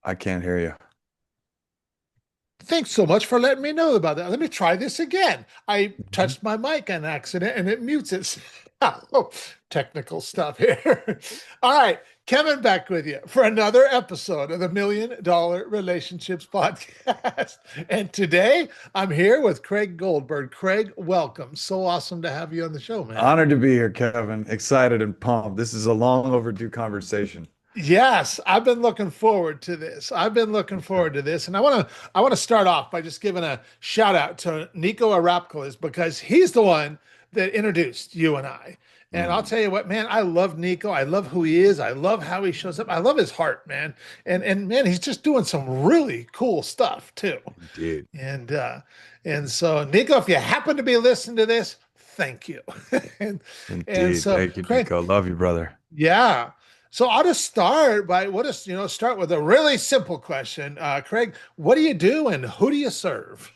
I can't hear you. Thanks so much for letting me know about that. Let me try this again. I Mhm. touched my mic on accident and it mutes it. Oh, technical stuff here. All right, Kevin back with you for another episode of the $1 Million Relationships Podcast. And today I'm here with Craig Goldberg. Craig, welcome. So awesome to have you on the show, man. Honored to be here, Kevin. Excited and pumped. This is a long overdue conversation. Yes, I've been looking forward to this. I've been looking forward to this. And I want to start off by just giving a shout out to Nico Arapkalis because he's the one that introduced you and I. And I'll Mm, tell you what, man, I love Nico. I love who he is. I love how he shows up. I love his heart, man. And man, he's just doing some really cool stuff too. indeed. And uh and so Nico, if you happen to be listening to this, thank you. and and Indeed. so Thank you, Craig, Nico. Love you, brother. yeah. So I'll just start by start with a really simple question. Craig, what do you do and who do you serve?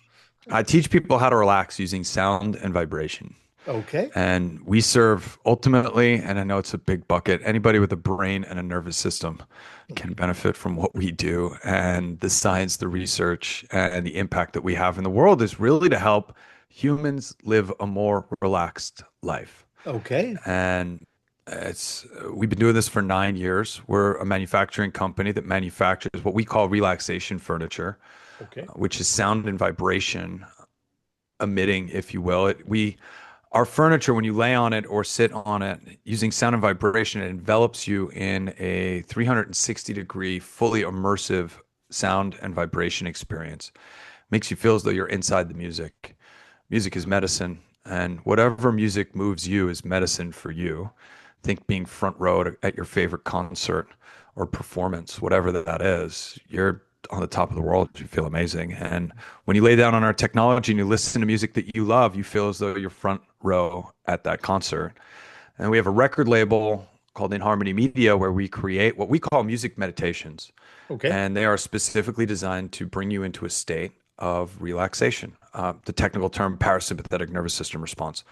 I teach people how to relax using sound and vibration. Okay. And we serve ultimately, and I know it's a big bucket, anybody with a brain and a nervous system can benefit from what we do. And the science, the research, and the impact that we have in the world is really to help humans live a more relaxed life. Okay. And it's we've been doing this for 9 years. We're a manufacturing company that manufactures what we call relaxation furniture, Okay. which is sound and vibration emitting, if you will. Our furniture, when you lay on it or sit on it, using sound and vibration, it envelops you in a 360-degree, fully immersive sound and vibration experience. Makes you feel as though you're inside the music. Music is medicine, and whatever music moves you is medicine for you. Think being front row at your favorite concert or performance, whatever that is. You're on the top of the world. You feel amazing. And when you lay down on our technology and you listen to music that you love, you feel as though you're front row at that concert. And we have a record label called In Harmony Media where we create what we call music meditations. Okay. And they are specifically designed to bring you into a state of relaxation, the technical term parasympathetic nervous system response.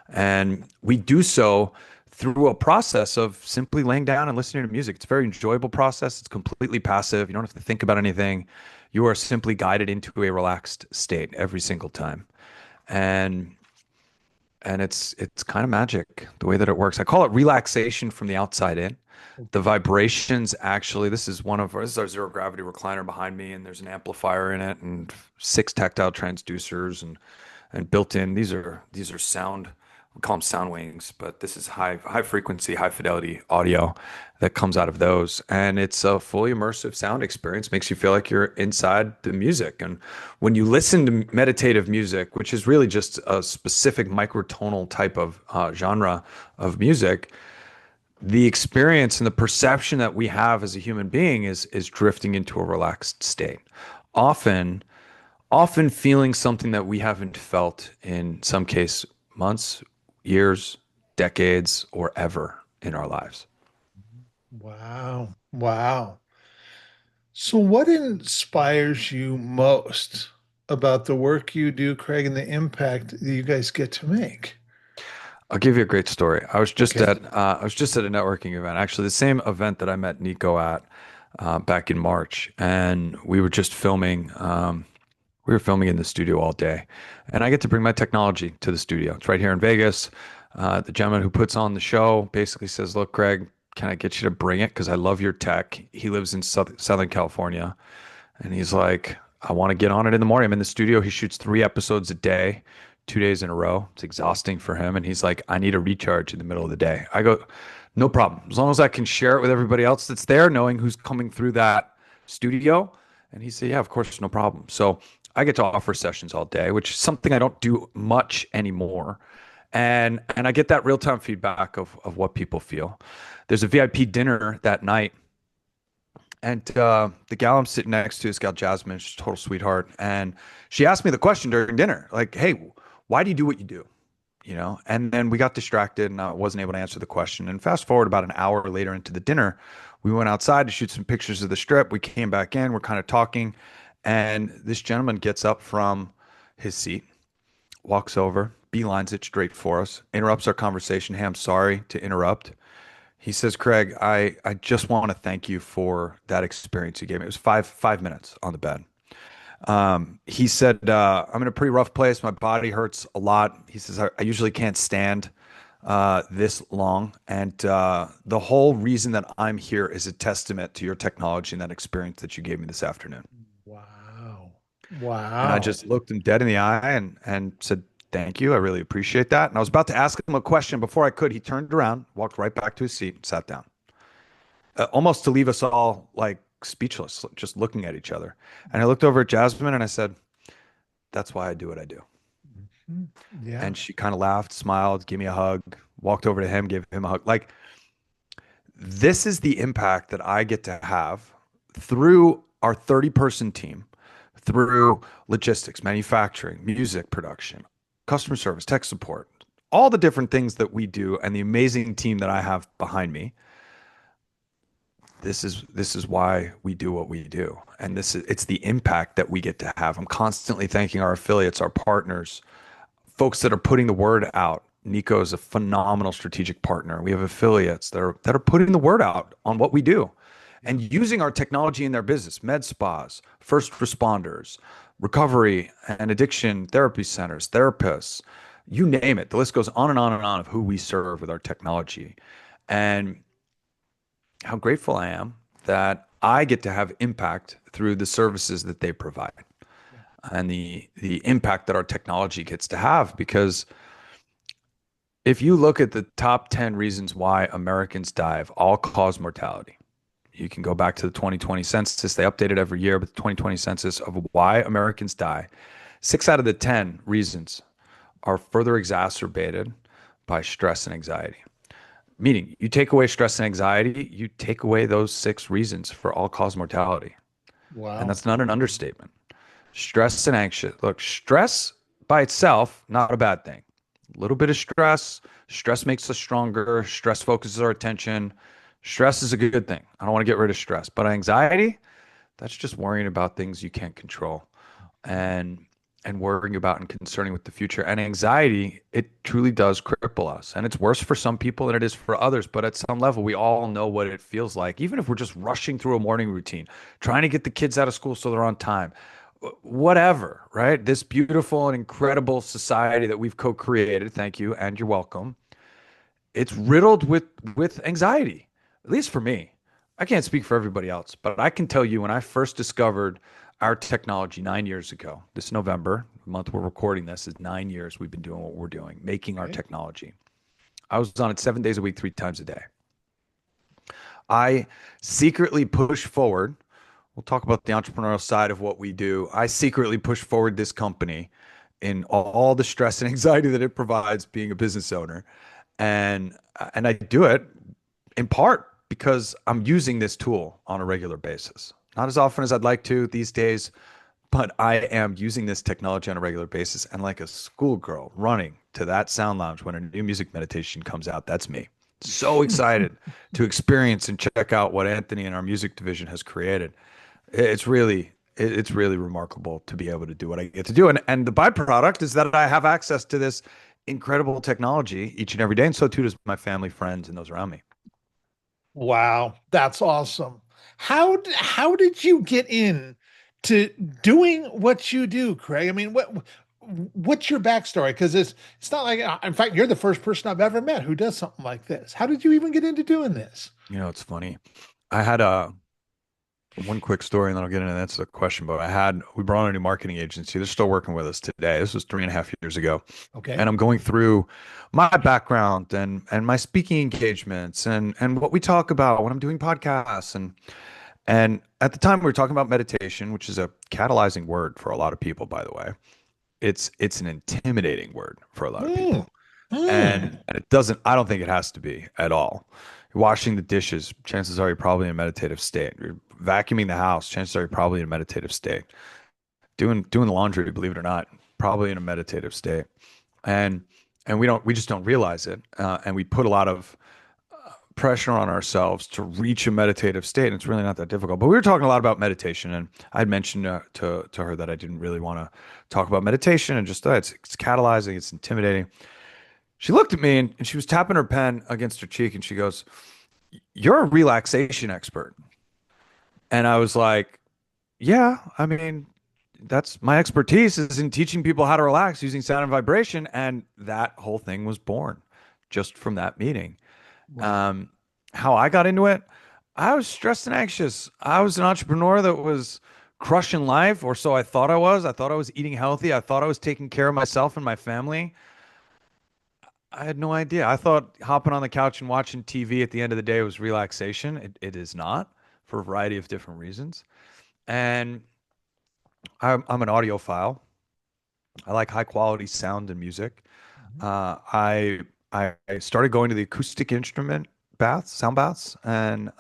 And we do so through a process of simply laying down and listening to music. It's a very enjoyable process. It's completely passive. You don't have to think about anything. You are simply guided into a relaxed state every single time. And it's kind of magic the way that it works. I call it relaxation from the outside in. The Okay. vibrations actually, this is our zero gravity recliner behind me, and there's an amplifier in it and six tactile transducers and built in. These are sound, we call them sound wings, but this is high frequency, high fidelity audio that comes out of those. And it's a fully immersive sound experience, makes you feel like you're inside the music. And when you listen to meditative music, which is really just a specific microtonal type of genre of music, the experience and the perception that we have as a human being is drifting into a relaxed state. Often, often feeling something that we haven't felt in some case months, years, decades, or ever in our lives. Wow. Wow. So what inspires you most about the work you do, Craig, and the impact that you guys get to make? I'll give you a great story. Okay. I was just at a networking event, actually the same event that I met Nico at back in March, and we were just filming. We were filming in the studio all day, and I get to bring my technology to the studio. It's right here in Vegas. The gentleman who puts on the show basically says, "Look, Craig, can I get you to bring it? Because I love your tech." He lives in Southern California, and he's like, "I want to get on it in the morning." I'm in the studio. He shoots 3 episodes a day, 2 days in a row. It's exhausting for him, and he's like, "I need a recharge in the middle of the day." I go, "No problem. As long as I can share it with everybody else that's there, knowing who's coming through that studio." And he said, "Yeah, of course, no problem." So I get to offer sessions all day, which is something I don't do much anymore. And I get that real time feedback of what people feel. There's a VIP dinner that night, and the gal I'm sitting next to, this gal Jasmine, she's a total sweetheart, and she asked me the question during dinner, like, "Hey, why do you do what you do?" And then we got distracted, and I wasn't able to answer the question. And fast forward about an hour later into the dinner, we went outside to shoot some pictures of the strip. We came back in, we're kind of talking, and this gentleman gets up from his seat, walks over, beelines it straight for us, interrupts our conversation. "Hey, I'm sorry to interrupt." He says, Craig, I just want to thank you for that experience you gave me. It was five minutes on the bed. He said, I'm in a pretty rough place. My body hurts a lot. He says, I usually can't stand this long. And the whole reason that I'm here is a testament to your technology and that experience that you gave me this afternoon. Wow. And I Wow. just looked him dead in the eye and said, thank you. I really appreciate that. And I was about to ask him a question. Before I could, he turned around, walked right back to his seat, and sat down, almost to leave us all like speechless, just looking at each other. And I looked over at Jasmine and I said, that's why I do what I do. Mhm. Yeah. And she kind of laughed, smiled, gave me a hug, walked over to him, gave him a hug. Like, this is the impact that I get to have through our 30-person team, through logistics, manufacturing, music production, customer service, tech support, all the different things that we do, and the amazing team that I have behind me. This is why we do what we do. And this is it's the impact that we get to have. I'm constantly thanking our affiliates, our partners, folks that are putting the word out. Nico is a phenomenal strategic partner. We have affiliates that are putting the word out on what we do Yeah. and using our technology in their business, med spas, first responders, recovery and addiction therapy centers, therapists, you name it. The list goes on and on and on of who we serve with our technology. And how grateful I am that I get to have impact through the services that they provide Yeah. and the impact that our technology gets to have. Because if you look at the top 10 reasons why Americans die of all cause mortality, you can go back to the 2020 census. They update it every year, but the 2020 census of why Americans die, 6 out of the 10 reasons are further exacerbated by stress and anxiety. Meaning, you take away stress and anxiety, you take away those 6 reasons for all cause mortality. And Wow. that's not an understatement. Stress and anxious. Look, stress by itself, not a bad thing. A little bit of stress makes us stronger. Stress focuses our attention. Stress is a good thing. I don't want to get rid of stress. But anxiety, that's just worrying about things you can't control and worrying about and concerning with the future. And anxiety, it truly does cripple us. And it's worse for some people than it is for others. But at some level, we all know what it feels like. Even if we're just rushing through a morning routine, trying to get the kids out of school so they're on time, whatever, right? This beautiful and incredible society that we've co-created, thank you, and you're welcome. It's riddled with anxiety, at least for me. I can't speak for everybody else, but I can tell you when I first discovered our technology 9 years ago, this November, the month we're recording this, is 9 years we've been doing what we're doing, making our Okay. technology. I was on it 7 days a week, 3 times a day. I secretly push forward. We'll talk about the entrepreneurial side of what we do. I secretly push forward this company in all the stress and anxiety that it provides being a business owner. And I do it in part because I'm using this tool on a regular basis. Not as often as I'd like to these days, but I am using this technology on a regular basis. And like a schoolgirl running to that sound lounge when a new music meditation comes out, that's me. So excited to experience and check out what Anthony and our music division has created. It's really remarkable to be able to do what I get to do. And the byproduct is that I have access to this incredible technology each and every day. And so too does my family, friends, and those around me. Wow, that's awesome. How did you get in to doing what you do, Craig? I mean, what's your backstory? Because it's not like in fact you're the first person I've ever met who does something like this. How did you even get into doing this? It's funny. I had a one quick story and then I'll get into that's the question. But we brought on a new marketing agency. They're still working with us today. This was 3.5 years ago. Okay. And I'm going through my background and my speaking engagements and what we talk about when I'm doing podcasts. And at the time we were talking about meditation, which is a catalyzing word for a lot of people, by the way. It's an intimidating word for a lot of Mm, people. And mm. it doesn't, I don't think it has to be at all. You're washing the dishes, chances are you're probably in a meditative state. You're vacuuming the house, chances are you're probably in a meditative state. Doing the laundry, believe it or not, probably in a meditative state. And we just don't realize it. And we put a lot of pressure on ourselves to reach a meditative state. And it's really not that difficult. But we were talking a lot about meditation, and I'd mentioned to her that I didn't really want to talk about meditation and just it's catalyzing, it's intimidating. She looked at me and she was tapping her pen against her cheek and she goes, you're a relaxation expert. And I was like, yeah, I mean, that's my expertise is in teaching people how to relax using sound and vibration. And that whole thing was born just from that meeting. Wow. Um, how I got into it, I was stressed and anxious. I was an entrepreneur that was crushing life, or so I thought I was. I thought I was eating healthy. I thought I was taking care of myself and my family. I had no idea. I thought hopping on the couch and watching TV at the end of the day was relaxation. It is not for a variety of different reasons. And I'm an audiophile. I like high quality sound and music. Mhm. I started going to the acoustic instrument baths, sound baths, and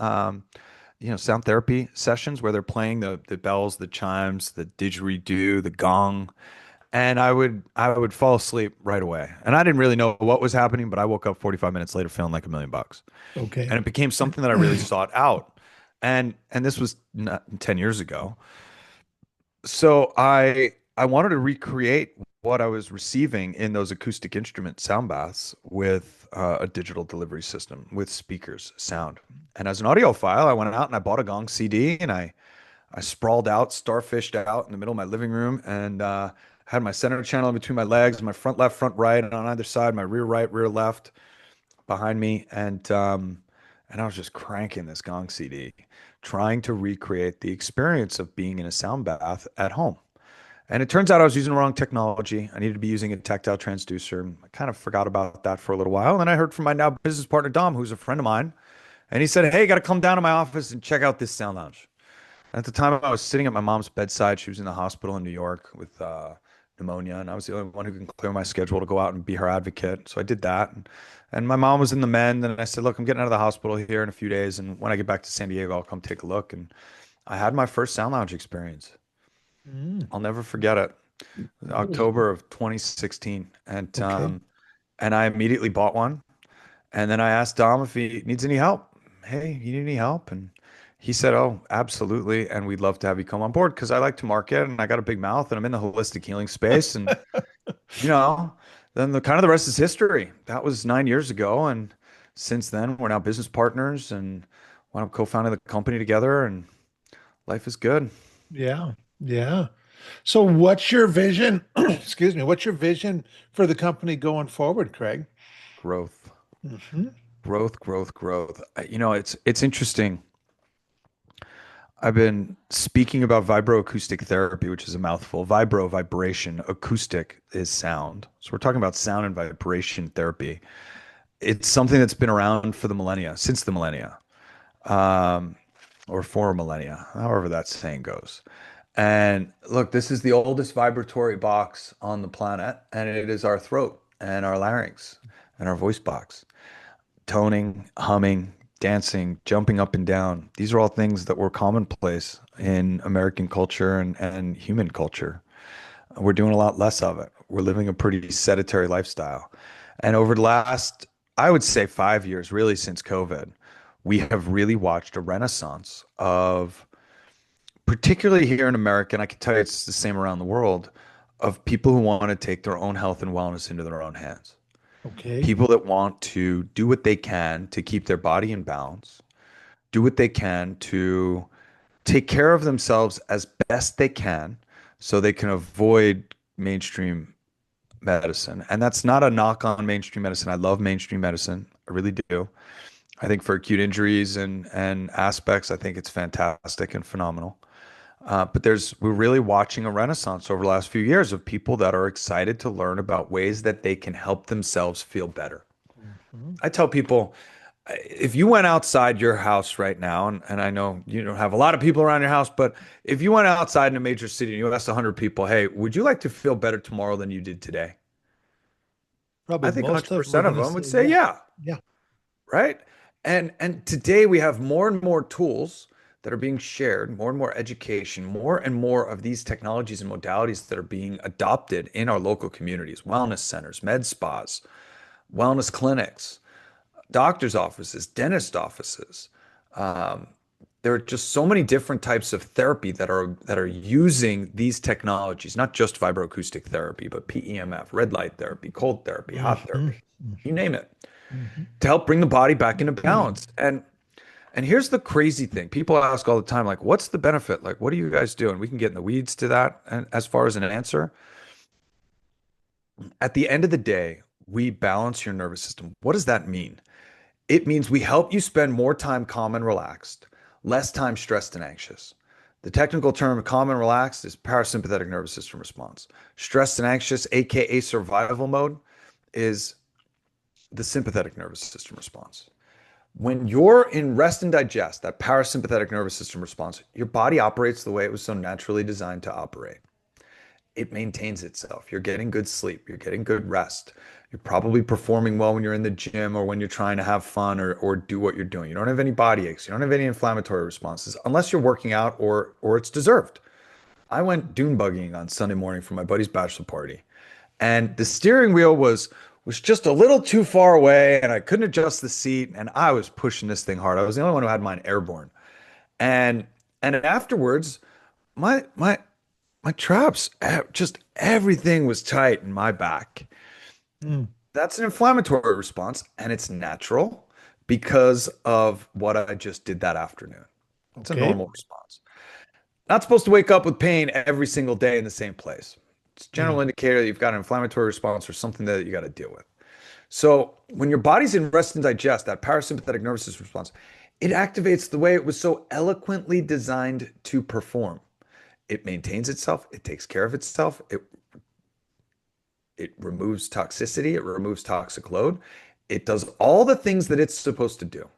sound therapy sessions where they're playing the bells, the chimes, the didgeridoo, the gong, and I would fall asleep right away. And I didn't really know what was happening, but I woke up 45 minutes later feeling like $1 million. Okay. And it became something that I really sought out. And this was not 10 years ago. So I wanted to recreate what I was receiving in those acoustic instrument sound baths with a digital delivery system with speakers, sound. And as an audiophile, I went out and I bought a Gong CD and I sprawled out, starfished out in the middle of my living room and had my center channel in between my legs, my front left, front right, and on either side, my rear right, rear left behind me, and I was just cranking this Gong CD, trying to recreate the experience of being in a sound bath at home. And it turns out I was using the wrong technology. I needed to be using a tactile transducer. I kind of forgot about that for a little while. And then I heard from my now business partner, Dom, who's a friend of mine. And he said, hey, you got to come down to my office and check out this sound lounge. At the time, I was sitting at my mom's bedside. She was in the hospital in New York with pneumonia, and I was the only one who can clear my schedule to go out and be her advocate. So I did that. And my mom was in the mend, and I said, look, I'm getting out of the hospital here in a few days, and when I get back to San Diego, I'll come take a look. And I had my first sound lounge experience. Mm. I'll never forget it. That was October of 2016, okay. and I immediately bought one. And then I asked Dom if he needs any help. Hey, you need any help? And he said, oh, absolutely. And we'd love to have you come on board because I like to market and I got a big mouth and I'm in the holistic healing space. And, you know, then the kind of the rest is history. That was 9 years ago. And since then, we're now business partners and wound up co-founding the company together and life is good. Yeah. Yeah. So what's your vision? Excuse me. What's your vision for the company going forward, Craig? Growth, Hmm. growth, growth, growth. It's interesting. I've been speaking about vibroacoustic therapy, which is a mouthful. Vibration, acoustic is sound. So we're talking about sound and vibration therapy. It's something that's been around for the millennia, since the millennia, um, or for millennia, however that saying goes. And look, this is the oldest vibratory box on the planet, and it is our throat and our larynx and our voice box toning, humming, dancing, jumping up and down. These are all things that were commonplace in American culture and human culture. We're doing a lot less of it. We're living a pretty sedentary lifestyle. And over the last, I would say 5 years, really since COVID, we have really watched a renaissance of, particularly here in America, and I can tell you it's the same around the world, of people who want to take their own health and wellness into their own hands. Okay. People that want to do what they can to keep their body in balance, do what they can to take care of themselves as best they can so they can avoid mainstream medicine. And that's not a knock on mainstream medicine. I love mainstream medicine. I really do. I think for acute injuries and aspects, I think it's fantastic and phenomenal. But we're really watching a renaissance over the last few years of people that are excited to learn about ways that they can help themselves feel better. Mhm. I tell people if you went outside your house right now, and I know you don't have a lot of people around your house, but if you went outside in a major city and you asked 100 people, hey, would you like to feel better tomorrow than you did today? Probably I think most of them are 100% of going to them would say, say, yeah. yeah, Yeah. right? And today we have more and more tools that are being shared, more and more education, more and more of these technologies and modalities that are being adopted in our local communities, wellness centers, med spas, wellness clinics, doctor's offices, dentist offices. Um, there are just so many different types of therapy that are using these technologies, not just vibroacoustic therapy, but PEMF, red light therapy, cold therapy, hot Hmm. therapy, you name it, Hmm. to help bring the body back into balance. And And here's the crazy thing. People ask all the time, like, what's the benefit? Like, what do you guys do? And we can get in the weeds to that. And as far as an answer, at the end of the day, we balance your nervous system. What does that mean? It means we help you spend more time calm and relaxed, less time stressed and anxious. The technical term calm and relaxed is parasympathetic nervous system response. Stressed and anxious, aka survival mode, is the sympathetic nervous system response. When you're in rest and digest, that parasympathetic nervous system response, your body operates the way it was so naturally designed to operate. It maintains itself. You're getting good sleep. You're getting good rest. You're probably performing well when you're in the gym or when you're trying to have fun or do what you're doing. You don't have any body aches. You don't have any inflammatory responses unless you're working out or it's deserved. I went dune buggying on Sunday morning for my buddy's bachelor party, and the steering wheel was just a little too far away, and I couldn't adjust the seat, and I was pushing this thing hard. I was the only one who had mine airborne, and and afterwards, my my traps, just everything was tight in my back. Mm, That's an inflammatory response, and it's natural because of what I just did that afternoon. It's a okay. normal response. Not supposed to wake up with pain every single day in the same place. It's a general Mm, indicator that you've got an inflammatory response or something that you got to deal with. So when your body's in rest and digest, that parasympathetic nervous system response, it activates the way it was so eloquently designed to perform. It maintains itself, it takes care of itself, it removes toxicity, it removes toxic load, it does all the things that it's supposed to do.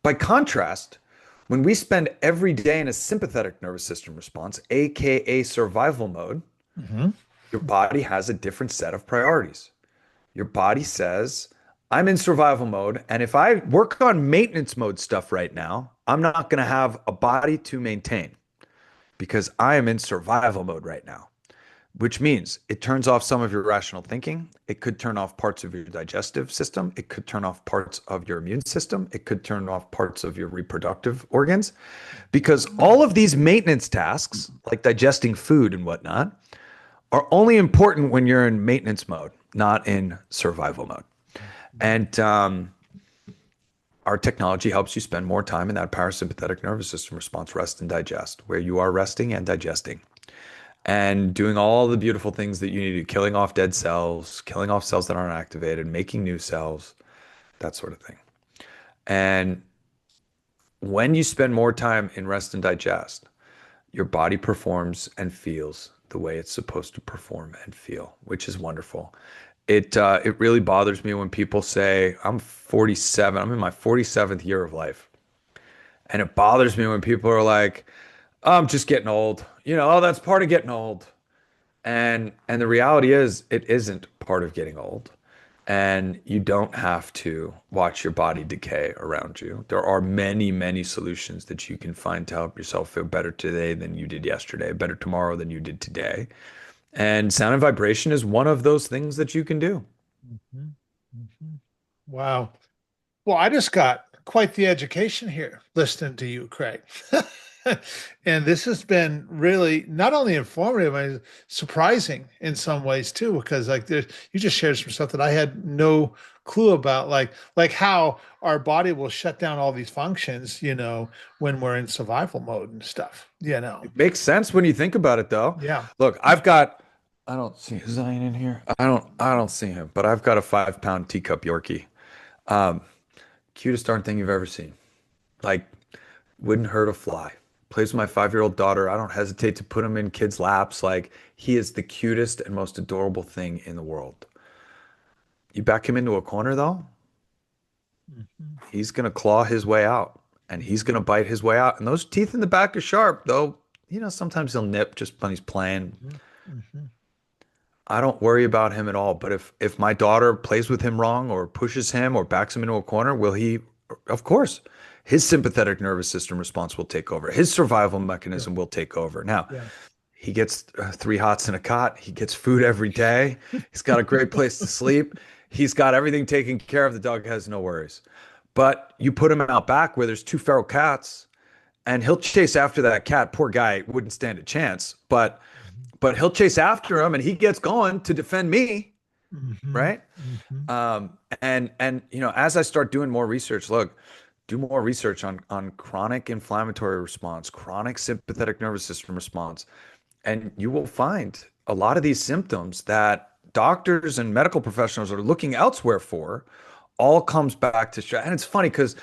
By contrast, when we spend every day in a sympathetic nervous system response, aka survival mode, mhm. your body has a different set of priorities. Your body says, I'm in survival mode, and if I work on maintenance mode stuff right now, I'm not going to have a body to maintain because I am in survival mode right now, which means it turns off some of your rational thinking. It could turn off parts of your digestive system. It could turn off parts of your immune system. It could turn off parts of your reproductive organs because all of these maintenance tasks, like digesting food and whatnot, are only important when you're in maintenance mode, not in survival mode. And our technology helps you spend more time in that parasympathetic nervous system response, rest and digest, where you are resting and digesting and doing all the beautiful things that you need to do, killing off dead cells, killing off cells that aren't activated, making new cells, that sort of thing. And when you spend more time in rest and digest, your body performs and feels the way it's supposed to perform and feel, which is wonderful. It really bothers me when people say I'm 47, I'm in my 47th year of life, and it bothers me when people are like, oh, I'm just getting old. Oh, that's part of getting old. And the reality is it isn't part of getting old. And you don't have to watch your body decay around you. There are many, many solutions that you can find to help yourself feel better today than you did yesterday, better tomorrow than you did today. And sound and vibration is one of those things that you can do. Mhm, mhm. Wow. Well, I just got quite the education here listening to you, Craig. And this has been really not only informative, but surprising in some ways too, because like you just shared some stuff that I had no clue about, like how our body will shut down all these functions, when we're in survival mode and stuff. It makes sense when you think about it, though. Yeah. Look, I don't see Zion in here. I don't see him, but I've got a 5 pound teacup Yorkie. Um, Cutest darn thing you've ever seen. Like, wouldn't hurt a fly. Plays with my 5-year-old daughter. I don't hesitate to put him in kids' laps. Like, he is the cutest and most adorable thing in the world. You back him into a corner, though, Mhm, he's gonna claw his way out and he's mhm, gonna bite his way out. And those teeth in the back are sharp, though. Sometimes he'll nip just when he's playing. mhm, mhm. I don't worry about him at all. But if my daughter plays with him wrong or pushes him or backs him into a corner, will he? Of course, his sympathetic nervous system response will take over. His survival Yeah. mechanism will take over. Now, Yeah. he gets 3 hots in a cot. He gets food every day. He's got a great place to sleep. He's got everything taken care of. The dog has no worries. But you put him out back where there's two feral cats, and he'll chase after that cat. Poor guy wouldn't stand a chance, but he'll chase after him, and he gets going to defend me, Mhm, right? mhm, And as I start doing more research, look, do more research on chronic inflammatory response, chronic sympathetic nervous system response, and you will find a lot of these symptoms that doctors and medical professionals are looking elsewhere for all comes back to stress. And it's funny because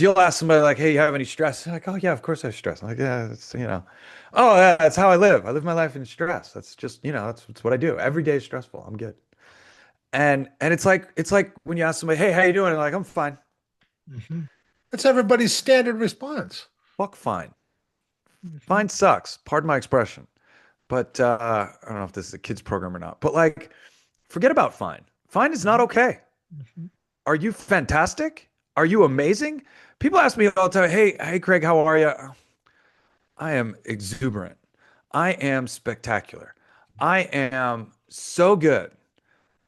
you'll ask somebody like, "Hey, you have any stress?" They're like, "Oh yeah, of course I have stress." I'm like, "Yeah, it's oh yeah, that's how I live. I live my life in stress. That's just that's what I do. Every day is stressful. I'm good." And it's like when you ask somebody, "Hey, how you doing?" And they're like, "I'm fine." Mhm. That's everybody's standard response. Fuck fine. Mhm. Fine sucks. Pardon my expression. But I don't know if this is a kids program or not. But like, forget about fine. Fine is not Mhm. okay. Mhm. Are you fantastic? Are you amazing? People ask me all the time, hey, Craig, how are you? I am exuberant. I am spectacular. I am so good.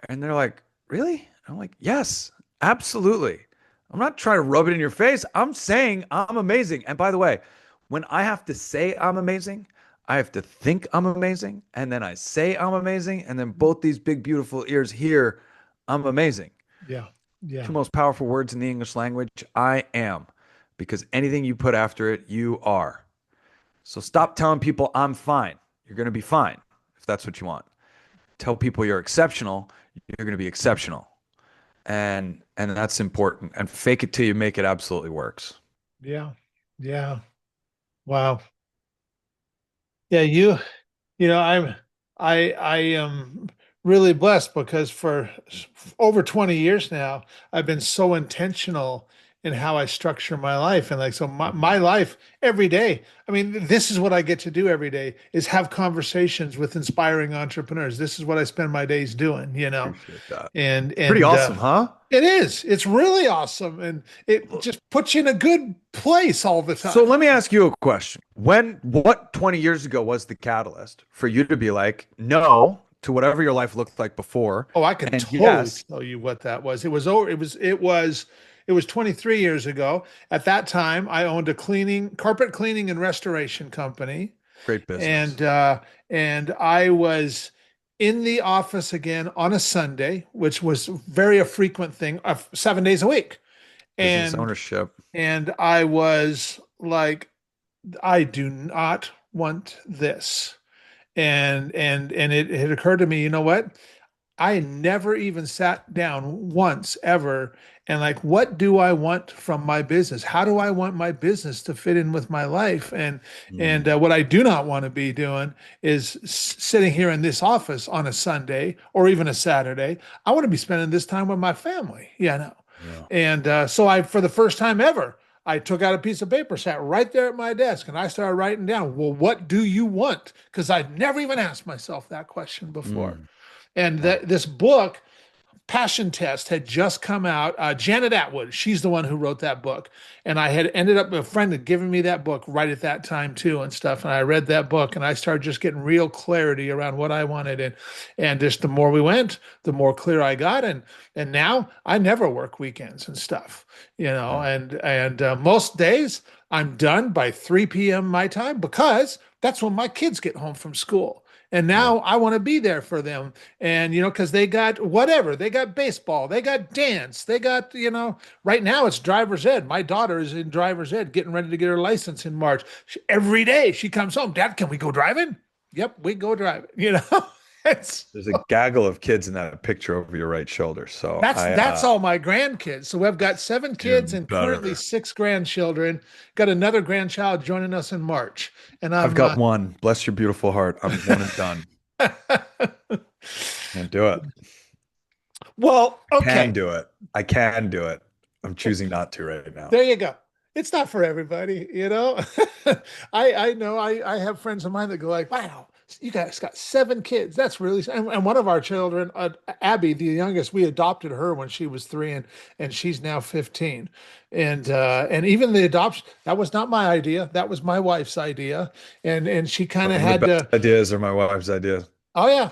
And they're like, really? I'm like, yes, absolutely. I'm not trying to rub it in your face. I'm saying I'm amazing. And by the way, when I have to say I'm amazing, I have to think I'm amazing. And then I say I'm amazing. And then both these big, beautiful ears hear I'm amazing. Yeah. Two Yeah. most powerful words in the English language, I am. Because anything you put after it, you are. So stop telling people I'm fine. You're going to be fine if that's what you want. Tell people you're exceptional. You're going to be exceptional. And that's important. And fake it till you make it absolutely works. Yeah. Yeah. Wow. Yeah. I am really blessed because for over 20 years now, I've been so intentional in how I structure my life. And like, so my Mm, life every day, I mean, this is what I get to do every day is have conversations with inspiring entrepreneurs. This is what I spend my days doing, appreciate that. and, It's pretty and, awesome, huh? it is, it's really awesome. And it just puts you in a good place all the So time. let me ask you a question. What 20 years ago was the catalyst for you to be like, no to whatever your life looked like before, Oh, I can and totally yes, tell you what that was. It was 23 years ago. At that time, I owned a carpet cleaning and restoration company, great business. and I was in the office again on a Sunday, which was very a frequent thing, 7 days a week. Business And ownership. and I was like, I do not want this. And it had occurred to me, you know what? I never even sat down once ever and like, what do I want from my business? How do I want my business to fit in with my life? And Mm, what I do not want to be doing is sitting here in this office on a Sunday or even a Saturday. I want to be spending this time with my family. Yeah, no. yeah. And so for the first time ever, I took out a piece of paper, sat right there at my desk, and I started writing down, well, what do you want? Because I'd never even asked myself that question before. Mm, And wow. this book, Passion Test, had just come out. Janet Atwood, she's the one who wrote that book. And I had ended up, a friend had given me that book right at that time too and stuff. And I read that book and I started just getting real clarity around what I wanted. And just the more we went, the more clear I got. And now I never work weekends and stuff, Yeah. and most days I'm done by 3 p.m. my time because that's when my kids get home from school. And Yeah. now I want to be there for them. And, because they got whatever, they got baseball, they got dance, they got, right now it's driver's ed. My daughter is in driver's ed, getting ready to get her license in March. Every day she comes home, Dad, can we go driving? Yep, we go driving, It's, There's a gaggle of kids in that picture over your right shoulder. So that's all my grandkids. So we've got 7 kids even and currently better. 6 grandchildren. Got another grandchild joining us in March. And I've I'm got one. Bless your beautiful heart. I'm one and done. Can't do it. well, Can okay. do it. I can do it. I'm choosing not to right now. There you go. It's not for everybody. I know I have friends of mine that go like, wow, you guys got 7 kids. That's really and one of our children, Abby, the youngest, we adopted her when she was 3 and she's now 15. And even the adoption, that was not my idea. That was my wife's idea. And she kind Some of of the had best to. ideas are my wife's ideas. Oh yeah.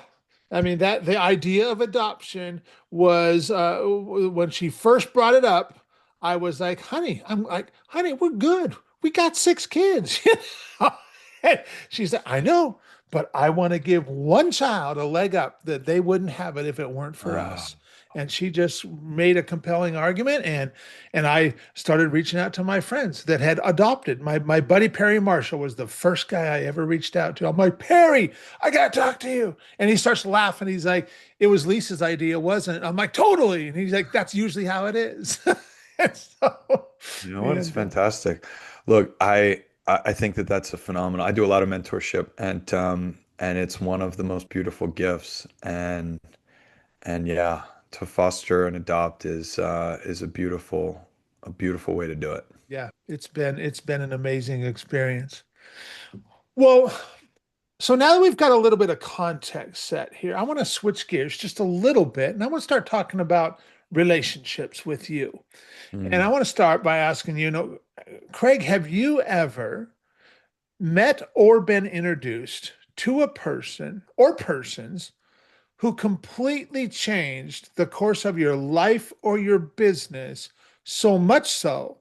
I mean that the idea of adoption was when she first brought it up, I was like, "Honey, I'm like, honey, we're good. We got 6 kids." And she said, "I know, but I want to give one child a leg up that they wouldn't have it if it weren't for Ah, us." And she just made a compelling argument, and I started reaching out to my friends that had adopted. My buddy Perry Marshall was the first guy I ever reached out to. I'm like, Perry, I gotta talk to you. And he starts laughing. He's like, it was Lisa's idea, wasn't it? I'm like, totally. And he's like, that's usually how it is. And so, You know what? It's and fantastic. Look, I think that that's a phenomenon. I do a lot of mentorship, and it's one of the most beautiful gifts. And yeah, to foster and adopt is a beautiful way to do it. yeah, it's been an amazing experience. Well, so now that we've got a little bit of context set here, I want to switch gears just a little bit, and I want to start talking about relationships with you. And I Mm. want to start by asking you, Craig, have you ever met or been introduced to a person or persons who completely changed the course of your life or your business, so much so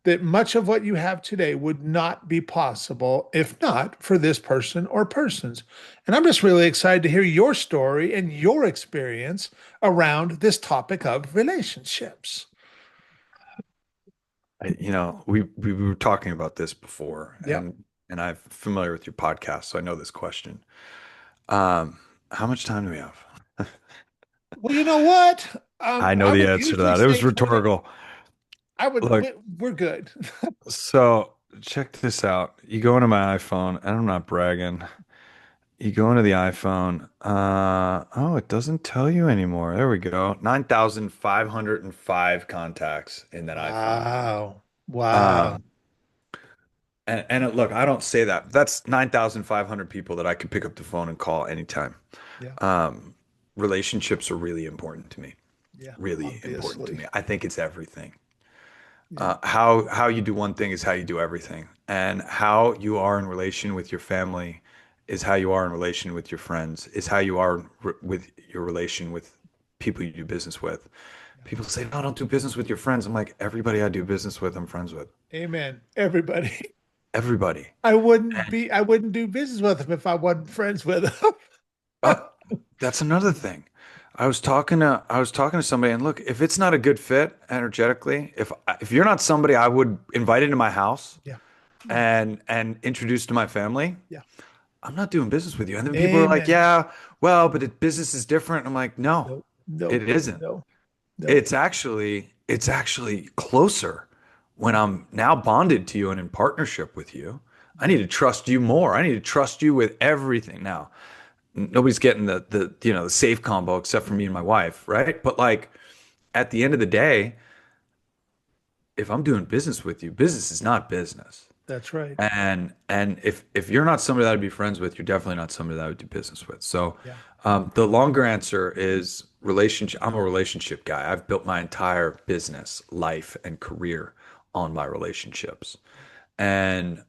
that much of what you have today would not be possible if not for this person or persons? And I'm just really excited to hear your story and your experience around this topic of relationships. We were talking about this before, Yep. and I'm familiar with your podcast, so I know this question. Um, how much time do we have? Well, you know what? I know I the would answer to usually that. It say was 20. rhetorical. I would, Look, we're good. so check this out. You go into my iPhone, and I'm not bragging. You go into the iPhone. Oh, it doesn't tell you anymore. There we go. 9,505 contacts in that iPhone. Wow. Wow. Um, and look, I don't say that. That's 9,500 people that I could pick up the phone and call anytime. Yeah. Um, Relationships are really important to me. Yeah. Really important to Obviously. me. I think it's everything. Yeah. How you do one thing is how you do everything, and how you are in relation with your family is how you are in relation with your friends, is how you are with your relation with people you do business with. People say, "No, don't do business with your friends." I'm like, everybody I do business with, I'm friends with. Amen. Everybody. Everybody. I wouldn't do business with them if I wasn't friends with them. Uh, that's another thing. I was talking to somebody, and look, if it's not a good fit energetically, if you're not somebody I would invite into my house Yeah. Yeah. and introduce to my family, Yeah. I'm not doing business with you. And then people are like, Amen. yeah, well, but business is different. I'm like, no, No, no, it isn't. no, no. It's actually closer when I'm now bonded to you and in partnership with you. I need to trust you more. I need to trust you with everything. Now, nobody's getting the safe combo except for me and my wife, right? But like at the end of the day, if I'm doing business with you, business is not business. That's right. And if you're not somebody that I'd be friends with, you're definitely not somebody that I would do business with. So Yeah. the longer answer is relationship. I'm a relationship guy. I've built my entire business, life, and career on my relationships. And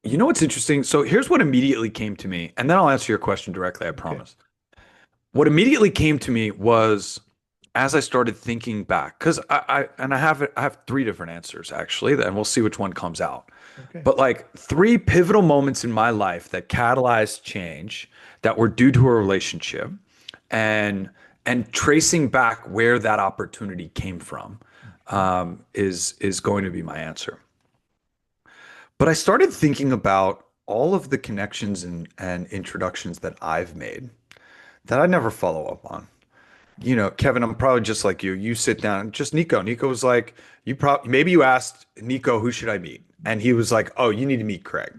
you know what's interesting? So here's what immediately came to me, and then I'll answer your question directly, I Okay. promise. What immediately came to me was as I started thinking back, because I have three different answers actually, and we'll see which one comes out. Okay. But like three pivotal moments in my life that catalyzed change that were due to a relationship and tracing back where that opportunity came from is going to be my answer. But I started thinking about all of the connections and introductions that I've made that I never follow up on. Kevin, I'm probably just like you. You sit down, just Nico. Nico was like, you probably maybe you asked Nico, who should I meet? And he was like, oh, you need to meet Craig.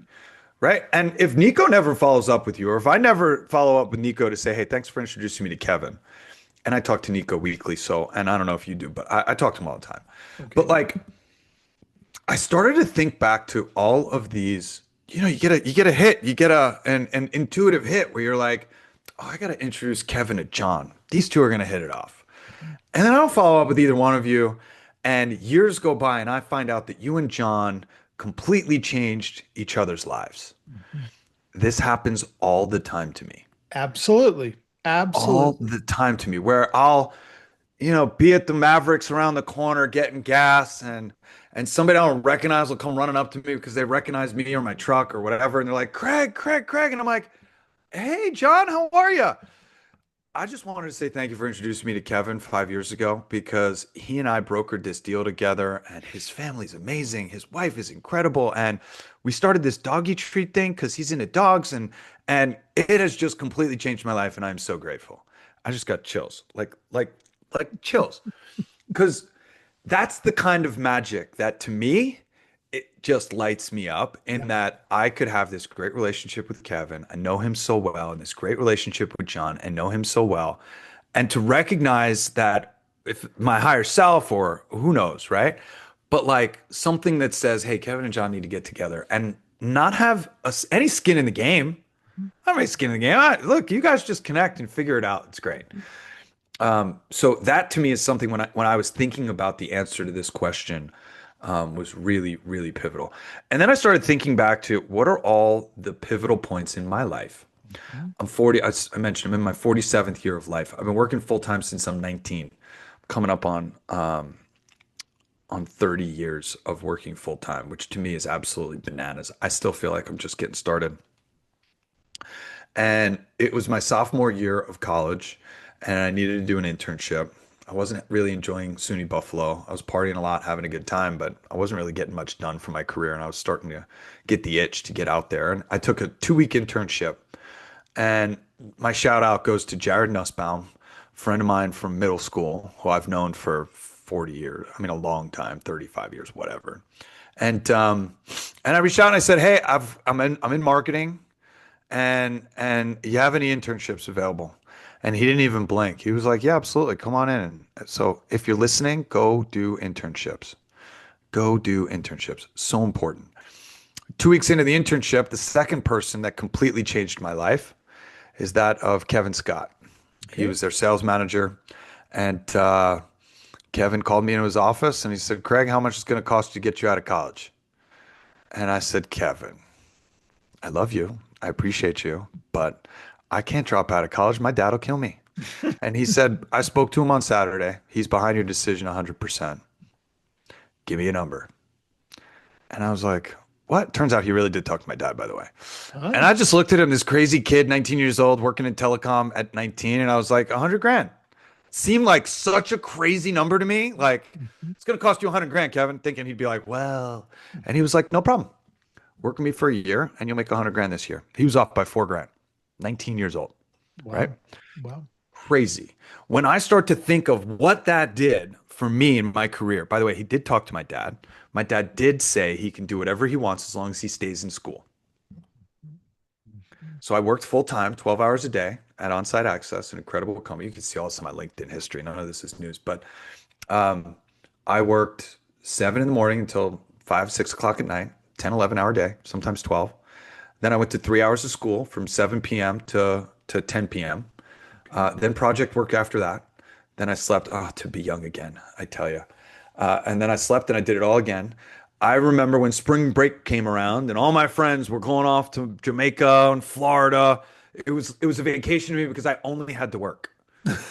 Right. And if Nico never follows up with you, or if I never follow up with Nico to say, hey, thanks for introducing me to Kevin. And I talk to Nico weekly. So, and I don't know if you do, but I talk to him all the time. But Okay. like, I started to think back to all of these, you get a hit, you get an intuitive hit where you're like, oh, I got to introduce Kevin to John. These two are going to hit it off. And then I don't follow up with either one of you. And years go by, and I find out that you and John completely changed each other's lives. Mhm. This happens all the time to me. Absolutely. All Absolutely. the time to me, where I'll, be at the Mavericks around the corner getting gas and somebody I don't recognize will come running up to me because they recognize me or my truck or whatever. And they're like, Craig, Craig, Craig. And I'm like, hey, John, how are you? I just wanted to say thank you for introducing me to Kevin 5 years ago because he and I brokered this deal together and his family's amazing. His wife is incredible. And we started this doggy treat thing because he's into dogs and it has just completely changed my life and I'm so grateful. I just got chills. Like chills. Because that's the kind of magic that to me, it just lights me up in Yeah. that I could have this great relationship with Kevin. I know him so well, and this great relationship with John, and know him so well. And to recognize that if my higher self or who knows, right? But like something that says, hey, Kevin and John need to get together and not have any skin in the game. I don't have any skin in the game. Look, you guys just connect and figure it out. It's great. So that to me is something when I was thinking about the answer to this question was really, really pivotal. And then I started thinking back to what are all the pivotal points in my life. Mhm. I'm 40, I mentioned I'm in my 47th year of life. I've been working full time since I'm 19, coming up on 30 years of working full time, which to me is absolutely bananas. I still feel like I'm just getting started. And it was my sophomore year of college, and I needed to do an internship. I wasn't really enjoying SUNY Buffalo. I was partying a lot, having a good time, but I wasn't really getting much done for my career, and I was starting to get the itch to get out there. And I took a 2 week internship, and my shout out goes to Jared Nussbaum, a friend of mine from middle school, who I've known for 40 years. I mean, a long time, 35 years, whatever. And I reached out and I said, "Hey, I'm in marketing and you have any internships available?" And he didn't even blink. He was like, "Yeah, absolutely. Come on in." And so if you're listening, go do internships. Go do internships. So important. 2 weeks into the internship, the second person that completely changed my life is that of Kevin Scott. He Okay. was their sales manager. And Kevin called me into his office and he said, "Craig, how much is it going to cost to get you out of college?" And I said, "Kevin, I love you. I appreciate you, but I can't drop out of college. My dad will kill me." And he said, "I spoke to him on Saturday. He's behind your decision 100%. Give me a number." And I was like, "What?" Turns out he really did talk to my dad, by the way. And Ah, I just looked at him, this crazy kid, 19 years old, working in telecom at 19. And I was like, 100 grand. Seemed like such a crazy number to me. Like, mhm. it's going to cost you 100 grand, Kevin. Thinking he'd be like, well, and he was like, no problem. Work with me for a year and you'll make 100 grand this year. He was off by 4 grand, 19 years old, right? Wow. Wow. Crazy. When I start to think of what that did for me in my career, by the way, he did talk to my dad. My dad did say he can do whatever he wants as long as he stays in school. Mhm. So I worked full time, 12 hours a day at Onsite Access, an incredible company. You can see all this in my LinkedIn history. None of this is news, but um, I worked 7 in the morning until 5, 6 o'clock at night, 10, 11 hour day, sometimes 12. Then I went to 3 hours of school from 7 p.m. to 10 p.m. Okay. Then project work after that. Then I slept. Oh, to be young again, I tell you. And then I slept and I did it all again. I remember when spring break came around and all my friends were going off to Jamaica and Florida. It was a vacation to me because I only had to work.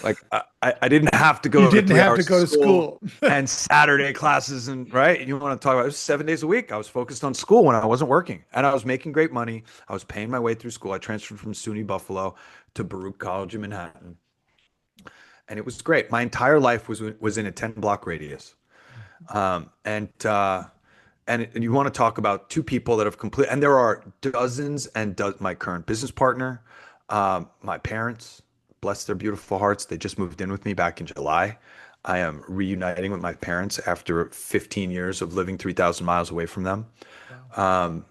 Like I didn't have to You go to didn't three have hours to of go to school school. and Saturday classes and right. You want to talk about it was 7 days a week. I was focused on school when I wasn't working and I was making great money. I was paying my way through school. I transferred from SUNY Buffalo to Baruch College in Manhattan, and it was great. My entire life was in a 10 block radius. And you want to talk about two people that have complete, and there are dozens and my current business partner, my parents, bless their beautiful hearts. They just moved in with me back in July. I am reuniting with my parents after 15 years of living 3,000 miles away from them. Wow.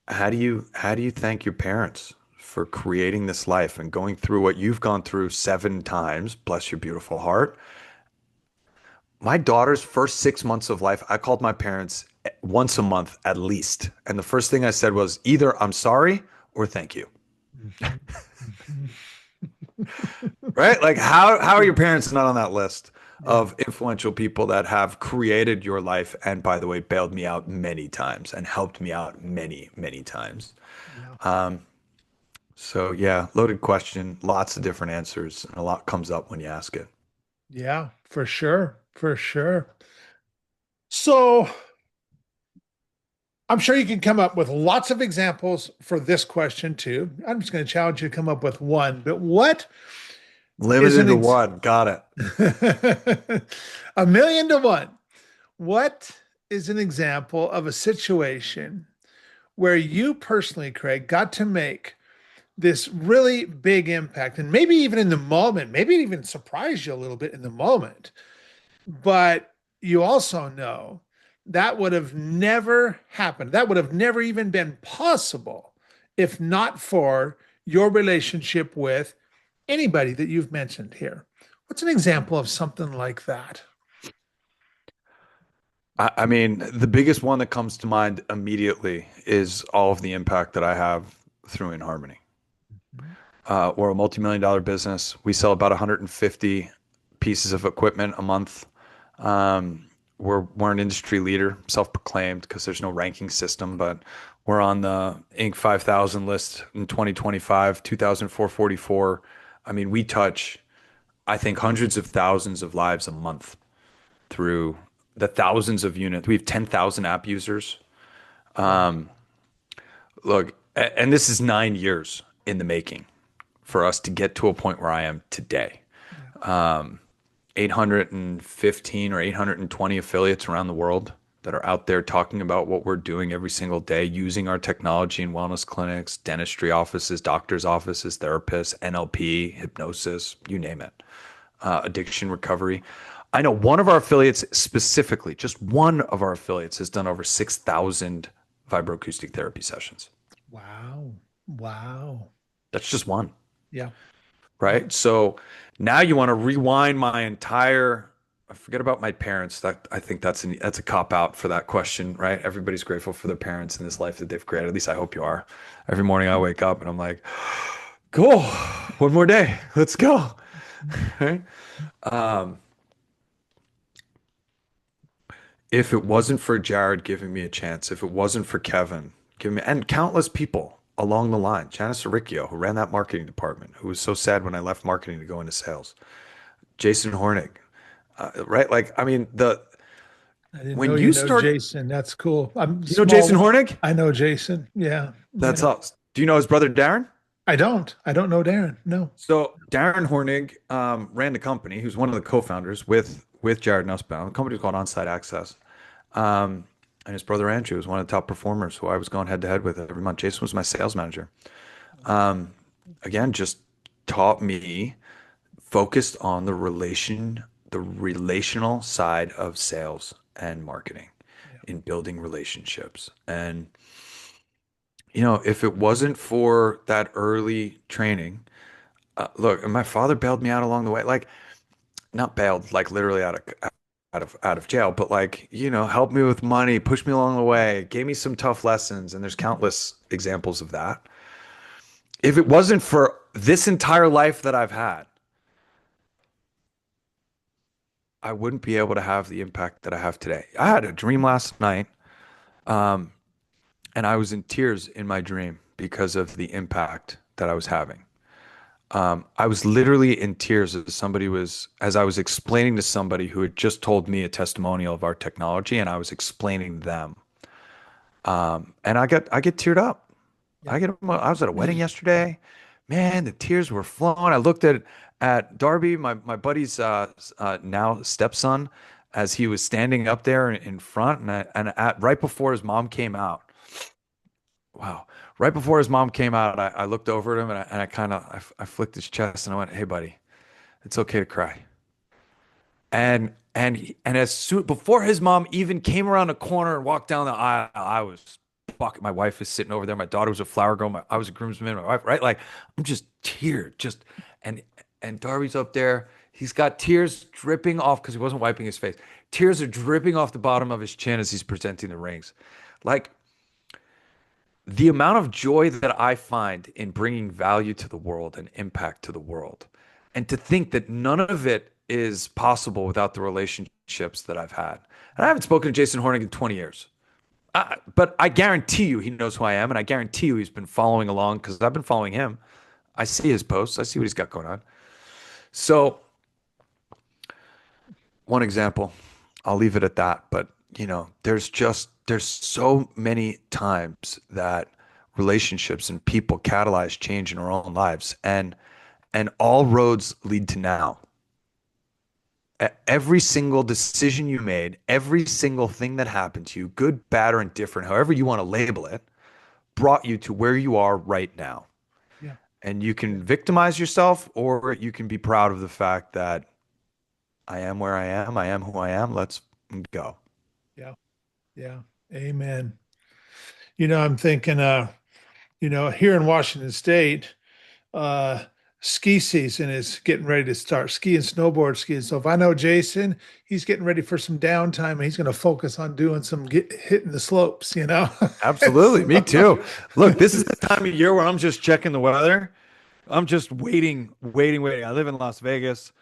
How do you thank your parents for creating this life and going through what you've gone through 7 times? Bless your beautiful heart. My daughter's first 6 months of life, I called my parents once a month at least. And the first thing I said was either I'm sorry or thank you. Mhm. Mhm. Right? Like how are Yeah. your parents not on that list Yeah. of influential people that have created your life and by the way bailed me out many times and helped me out many, many times. Yeah. So yeah, loaded question, lots of different answers, and a lot comes up when you ask it. Yeah, for sure. For sure. So I'm sure you can come up with lots of examples for this question too. I'm just going to challenge you to come up with one. But what is Limited an to ex one. Got it. a million to one? What is an example of a situation where you personally, Craig, got to make this really big impact, and maybe even in the moment, maybe it even surprised you a little bit in the moment, but you also know that would have never happened. That would have never even been possible if not for your relationship with anybody that you've mentioned here. What's an example of something like that? I mean, the biggest one that comes to mind immediately is all of the impact that I have through In Harmony. We're a multi-million dollar business. We sell about 150 pieces of equipment a month. We're an industry leader, self-proclaimed, because there's no ranking system, but we're on the Inc. 5000 list in 2025, 2,444. I mean, we touch, I think, hundreds of thousands of lives a month through the thousands of units. We have 10,000 app users. Wow. Look, and this is 9 years in the making for us to get to a point where I am today. Yeah. 815 or 820 affiliates around the world that are out there talking about what we're doing every single day, using our technology in wellness clinics, dentistry offices, doctors' offices, therapists, NLP, hypnosis, you name it, addiction recovery. I know one of our affiliates specifically, just one of our affiliates has done over 6,000 vibroacoustic therapy sessions. Wow. Wow. That's just one. Yeah. Yeah. Right? So now you want to rewind my entire. I forget about my parents. That I think that's a cop out for that question, right? Everybody's grateful for their parents in this life that they've created. At least I hope you are. Every morning I wake up and I'm like, cool, one more day, let's go. Right? If it wasn't for Jared giving me a chance, if it wasn't for Kevin giving me, and countless people along the line, Janice Riccio, who ran that marketing department, who was so sad when I left marketing to go into sales, Jason Hornig, right? Like, I mean, the I didn't know when you you know start, Jason. That's cool. I'm you know Jason small. Hornig? I know Jason. Yeah. That's Yeah. us. Do you know his brother Darren? I don't. I don't know Darren. No. So Darren Hornig ran the company. He was one of the co-founders with Jared Nussbaum. The company was called Onsite Access. And his brother Andrew was one of the top performers who I was going head to head with every month. Jason was my sales manager. Again, just taught me focused on the relational side of sales and marketing Yeah. in building relationships. And, you know, if it wasn't for that early training, look, and my father bailed me out along the way. Like, not bailed, like literally out of jail, but like, you know, helped me with money, pushed me along the way, gave me some tough lessons, and there's countless examples of that. If it wasn't for this entire life that I've had, I wouldn't be able to have the impact that I have today. I had a dream last night, and I was in tears in my dream because of the impact that I was having. I was literally in tears as I was explaining to somebody who had just told me a testimonial of our technology, and I was explaining them. And I get teared up. Yeah. I was at a wedding yesterday. Man, the tears were flowing. I looked at Darby, my buddy's now stepson, as he was standing up there in front, right before his mom came out. Wow. Right before his mom came out, I looked over at him and I kind of I flicked his chest and I went, "Hey, buddy, it's okay to cry." And as soon before his mom even came around the corner and walked down the aisle, I was fuck. My wife is sitting over there. My daughter was a flower girl. I was a groomsman. My wife, right? Like I'm just teared, just and and Darby's up there. He's got tears dripping off because he wasn't wiping his face. Tears are dripping off the bottom of his chin as he's presenting the rings. Like the amount of joy that I find in bringing value to the world and impact to the world, and to think that none of it is possible without the relationships that I've had. And I haven't spoken to Jason Hornig in 20 years. But I guarantee you he knows who I am, and I guarantee you he's been following along because I've been following him. I see his posts, I see what he's got going on. So, one example, I'll leave it at that. But, you know, there's so many times that relationships and people catalyze change in our own lives, and all roads lead to now. Every single decision you made, every single thing that happened to you, good, bad, or indifferent, however you want to label it, brought you to where you are right now. Yeah. And you Yeah. can victimize yourself, or you can be proud of the fact that I am where I am who I am. Let's go. Yeah. Yeah. Amen. I'm thinking, here in Washington State, uh, ski season is getting ready to start. Ski and snowboard skiing. So if I know Jason, he's getting ready for some downtime and he's going to focus on doing some hitting the slopes. Absolutely. Me too. Look, this is the time of year where I'm just checking the weather. I'm just waiting, waiting, waiting. I live in Las Vegas,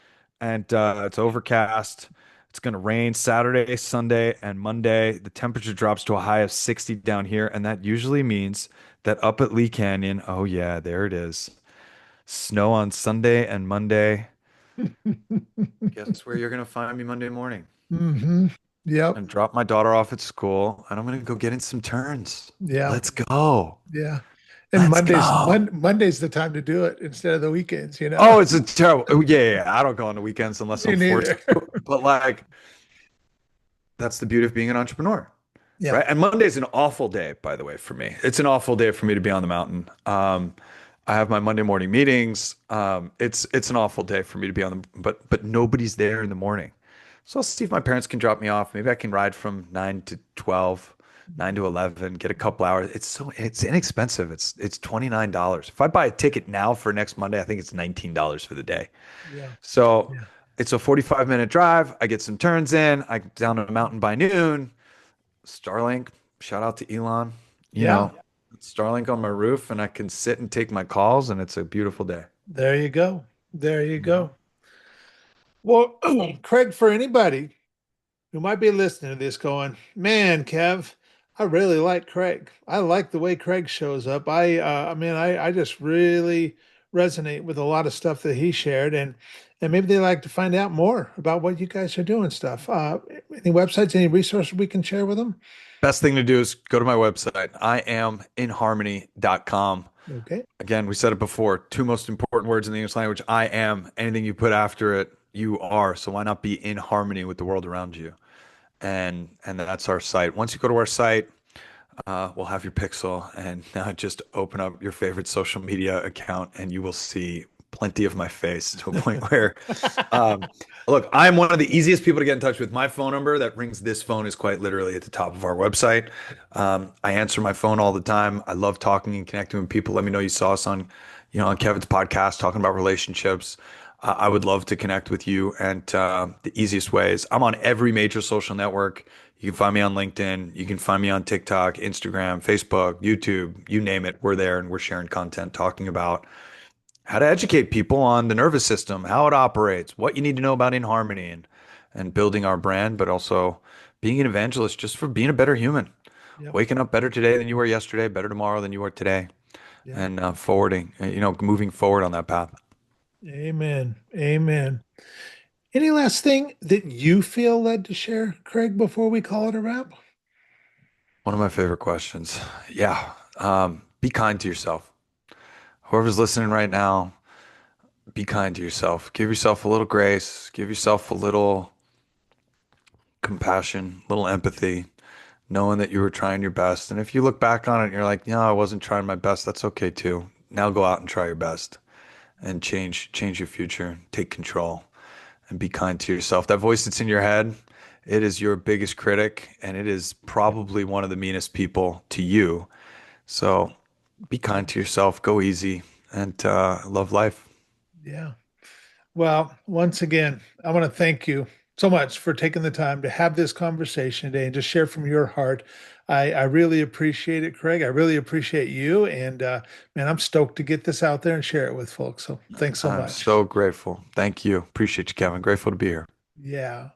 and it's overcast. It's going to rain Saturday, Sunday, and Monday. The temperature drops to a high of 60 down here, and that usually means that up at Lee Canyon, oh yeah, there it is. Snow on Sunday and Monday. Guess where you're going to find me Monday morning? Hmm. Yep. And drop my daughter off at school, and I'm going to go get in some turns. Yeah. Let's go. Yeah. And Let's Monday's go. Monday's the time to do it instead of the weekends. Oh, it's a terrible. Oh, yeah, yeah, yeah. I don't go on the weekends unless Me I'm neither. forced to. But like, that's the beauty of being an entrepreneur, Yeah. right? And Monday's an awful day, by the way, for me. It's an awful day for me to be on the mountain. I have my Monday morning meetings. It's an awful day for me to be on the, but nobody's there in the morning. So I'll see if my parents can drop me off. Maybe I can ride from 9 to 12, 9 to 11, get a couple hours. It's inexpensive. It's $29. If I buy a ticket now for next Monday, I think it's $19 for the day. Yeah. So Yeah. it's a 45-minute drive. I get some turns in. I get down to the mountain by noon. Starlink, shout out to Elon. You Yeah. know, Starlink on my roof, and I can sit and take my calls, and it's a beautiful day. There you go. There you Mhm. go. Well, Craig, for anybody who might be listening to this going, man, Kev, I really like Craig. I like the way Craig shows up. I just really resonate with a lot of stuff that he shared, and maybe they like to find out more about what you guys are doing stuff. Any websites, any resources we can share with them? Best thing to do is go to my website, iaminharmony.com. Okay. Again, we said it before, two most important words in the English language. I am. Anything you put after it, you are. So why not be in harmony with the world around you? And that's our site. Once you go to our site, we'll have your pixel, and just open up your favorite social media account, and you will see plenty of my face to a point where, um, look, I'm one of the easiest people to get in touch with. My phone number that rings this phone is quite literally at the top of our website. I answer my phone all the time. I love talking and connecting with people. Let me know you saw us on, on Kevin's podcast talking about relationships. I would love to connect with you. And the easiest way is I'm on every major social network. You can find me on LinkedIn. You can find me on TikTok, Instagram, Facebook, YouTube, you name it. We're there, and we're sharing content talking about how to educate people on the nervous system, how it operates, what you need to know about In Harmony, and building our brand, but also being an evangelist just for being a better human, Yep. waking up better today than you were yesterday, better tomorrow than you were today, Yeah. and forwarding, moving forward on that path. Amen. Amen. Any last thing that you feel led to share, Craig, before we call it a wrap? One of my favorite questions. Yeah. Be kind to yourself. Whoever's listening right now, be kind to yourself. Give yourself a little grace. Give yourself a little compassion, a little empathy, knowing that you were trying your best. And if you look back on it and you're like, no, I wasn't trying my best, that's okay too. Now go out and try your best and change your future. Take control and be kind to yourself. That voice that's in your head, it is your biggest critic, and it is probably one of the meanest people to you. So be kind to yourself, go easy, and love life. Yeah. Well, once again, I want to thank you so much for taking the time to have this conversation today and just share from your heart. I really appreciate it, Craig. I really appreciate you. And man, I'm stoked to get this out there and share it with folks. So thanks so I'm much. so grateful. Thank you. Appreciate you, Kevin. Grateful to be here. Yeah.